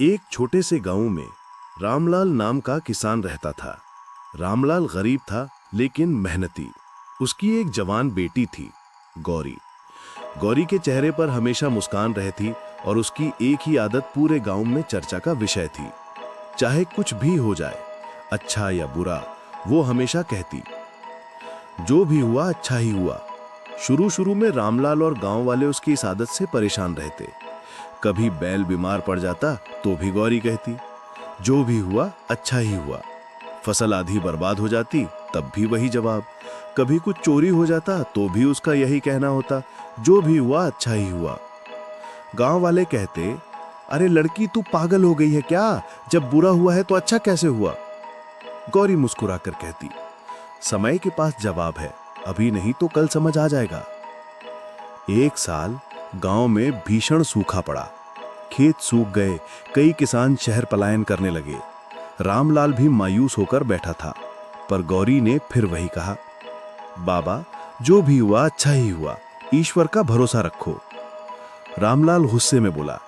एक छोटे से गांव में रामलाल नाम का किसान रहता था। रामलाल गरीब था लेकिन मेहनती। उसकी एक जवान बेटी थी, गौरी। गौरी के चेहरे पर हमेशा मुस्कान रहती और उसकी एक ही आदत पूरे गांव में चर्चा का विषय थी। चाहे कुछ भी हो जाए, अच्छा या बुरा, वो हमेशा कहती, जो भी हुआ अच्छा ही हुआ। शुरू शुरू में रामलाल और गांव वाले उसकी इस आदत से परेशान रहते। कभी बैल बीमार पड़ जाता तो भी गौरी कहती, जो भी हुआ अच्छा ही हुआ। फसल आधी बर्बाद हो जाती तब भी वही जवाब। कभी कुछ चोरी हो जाता तो भी उसका यही कहना होता, जो भी हुआ अच्छा ही हुआ। गांव वाले कहते, अरे लड़की तू पागल हो गई है क्या? जब बुरा हुआ है तो अच्छा कैसे हुआ? गौरी मुस्कुराकर कहती, समय के पास जवाब है, अभी नहीं तो कल समझ आ जाएगा। एक साल गांव में भीषण सूखा पड़ा। खेत सूख गए, कई किसान शहर पलायन करने लगे। रामलाल भी मायूस होकर बैठा था, पर गौरी ने फिर वही कहा, बाबा जो भी हुआ अच्छा ही हुआ, ईश्वर का भरोसा रखो। रामलाल गुस्से में बोला,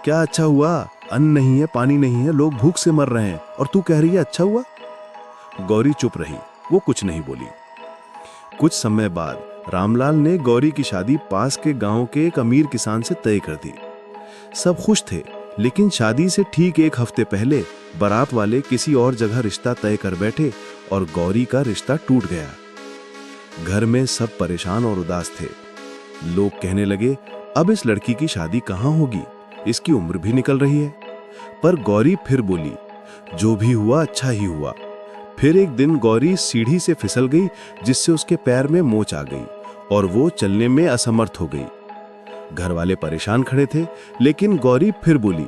क्या अच्छा हुआ? अन्न नहीं है, पानी नहीं है, लोग भूख से मर रहे हैं और तू कह रही है अच्छा हुआ? गौरी चुप रही, वो कुछ नहीं बोली। कुछ समय बाद रामलाल ने गौरी की शादी पास के गांव के एक अमीर किसान से तय कर दी। सब खुश थे, लेकिन शादी से ठीक एक हफ्ते पहले बारात वाले किसी और जगह रिश्ता तय कर बैठे और गौरी का रिश्ता टूट गया। घर में सब परेशान और उदास थे। लोग कहने लगे, अब इस लड़की की शादी कहां होगी, इसकी उम्र भी निकल रही है। पर गौरी फिर बोली, जो भी हुआ अच्छा ही हुआ। फिर एक दिन गौरी सीढ़ी से फिसल गई, जिससे उसके पैर में मोच आ गई और वो चलने में असमर्थ हो गई। घर वाले परेशान खड़े थे, लेकिन गौरी फिर बोली,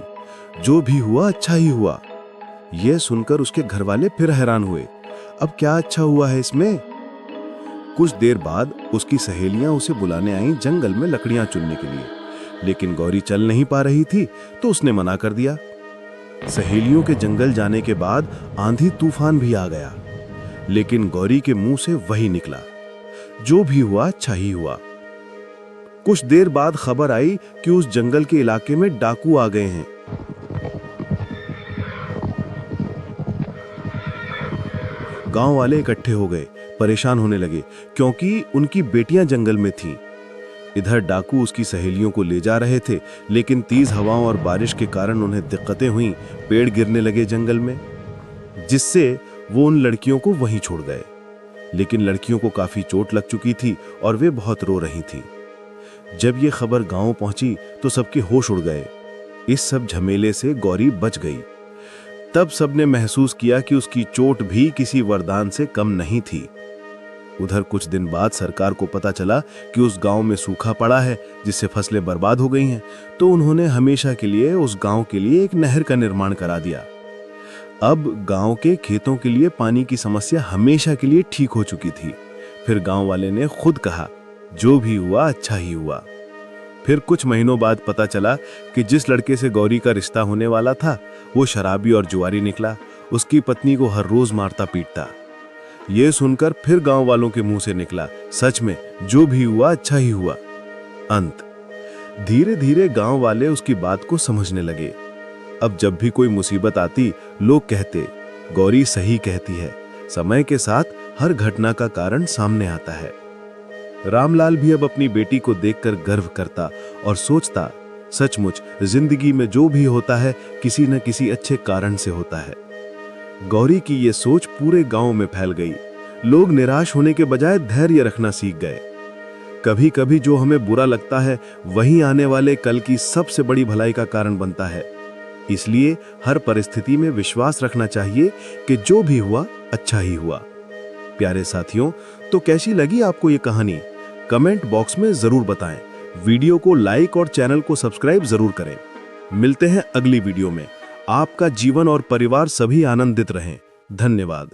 जो भी हुआ अच्छा ही हुआ। यह सुनकर उसके घर वाले फिर हैरान हुए, अब क्या अच्छा हुआ है इसमें? कुछ देर बाद उसकी सहेलियां उसे बुलाने आईं जंगल में लकड़ियां चुनने के लिए, लेकिन गौरी चल नहीं पा रही थी तो उसने मना कर दिया। सहेलियों के जंगल जाने के बाद आंधी तूफान भी आ गया, लेकिन गौरी के मुंह से वही निकला, जो भी हुआ अच्छा ही हुआ। कुछ देर बाद खबर आई कि उस जंगल के इलाके में डाकू आ गए हैं। गांव वाले इकट्ठे हो गए, परेशान होने लगे क्योंकि उनकी बेटियां जंगल में थीं। इधर डाकू उसकी सहेलियों को ले जा रहे थे, लेकिन तेज हवाओं और बारिश के कारण उन्हें दिक्कतें हुईं। पेड़ गिरने लगे जंगल में, जिससे वो उन लड़कियों को वहीं छोड़ गए। लेकिन लड़कियों को काफी चोट लग चुकी थी और वे बहुत रो रही थीं। जब ये खबर गांव पहुंची तो सबके होश उड़ गए। इस सब झमेले से गौरी बच गई। तब सबने महसूस किया कि उसकी चोट भी किसी वरदान से कम नहीं थी। उधर कुछ दिन बाद सरकार को पता चला कि उस गांव में सूखा पड़ा है, जिससे फसलें बर्बाद हो गई हैं, तो उन्होंने हमेशा के लिए उस गांव के लिए एक नहर का निर्माण करा दिया। अब गांव के खेतों के लिए पानी की समस्या हमेशा के लिए ठीक हो चुकी थी। फिर गांव वाले ने खुद कहा, जो भी हुआ अच्छा ही हुआ। फिर कुछ महीनों बाद पता चला कि जिस लड़के से गौरी का रिश्ता होने वाला था, वो शराबी और जुआरी निकला। उसकी पत्नी को हर रोज मारता पीटता। ये सुनकर फिर गांव वालों के मुंह से निकला, सच में जो भी हुआ अच्छा ही हुआ। अंत। धीरे धीरे गांव वाले उसकी बात को समझने लगे। अब जब भी कोई मुसीबत आती, लोग कहते, गौरी सही कहती है, समय के साथ हर घटना का कारण सामने आता है। रामलाल भी अब अपनी बेटी को देखकर गर्व करता और सोचता, सचमुच जिंदगी में जो भी होता है किसी न किसी अच्छे कारण से होता है। गौरी की ये सोच पूरे गांव में फैल गई। लोग निराश होने के बजाय धैर्य रखना सीख गए। कभी कभी जो हमें बुरा लगता है, वही आने वाले कल की सबसे बड़ी भलाई का कारण बनता है। इसलिए हर परिस्थिति में विश्वास रखना चाहिए कि जो भी हुआ अच्छा ही हुआ। प्यारे साथियों, तो कैसी लगी आपको ये कहानी? कमेंट बॉक्स में जरूर बताएं। वीडियो को लाइक और चैनल को सब्सक्राइब जरूर करें। मिलते हैं अगली वीडियो में। आपका जीवन और परिवार सभी आनंदित रहें। धन्यवाद।